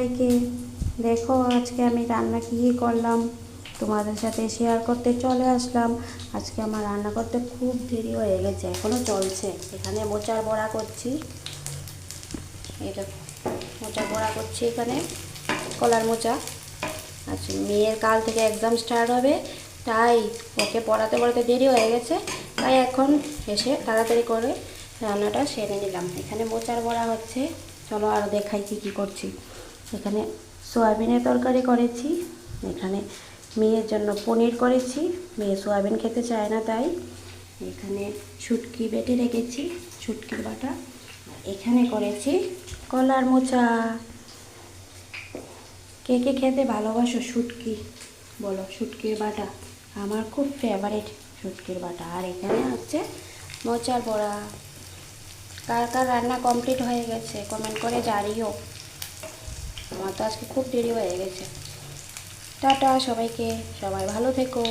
সবাইকে। দেখো আজকে আমি রান্না কী করলাম তোমাদের সাথে শেয়ার করতে চলে আসলাম। আজকে আমার রান্না করতে খুব দেরি হয়ে গেছে, এখনও চলছে। এখানে মোচার বড়া করছি, এটা মোচার বড়া করছি এখানে, কলার মোচা। আচ্ছা, মেয়ের কাল থেকে এক্সাম স্টার্ট হবে, তাই ওকে পড়াতে পড়াতে দেরি হয়ে গেছে, তাই এখন এসে তাড়াতাড়ি করে রান্নাটা সেরে নিলাম। এখানে মোচার বড়া হচ্ছে, চলো আরও দেখাই কী করছি। এখানে সয়াবিনের তরকারি করেছি, এখানে মেয়ের জন্য পনির করেছি, মেয়ে সয়াবিন খেতে চায় না তাই। এখানে শুটকি বেটে রেখেছি, শুটকির বাটা। এখানে করেছি কলার মোচা। কে কে খেতে ভালোবাসো শুটকি বলো, শুটকির বাটা আমার খুব ফেভারিট, শুটকির বাটা। আর এখানে হচ্ছে মোচার বড়া। কার কার রান্না কমপ্লিট হয়ে গেছে কমেন্ট করে জানিও। আমার তো আজকে খুব দেরি হয়ে গেছে। টাটা সবাইকে, সবাই ভালো থেকো।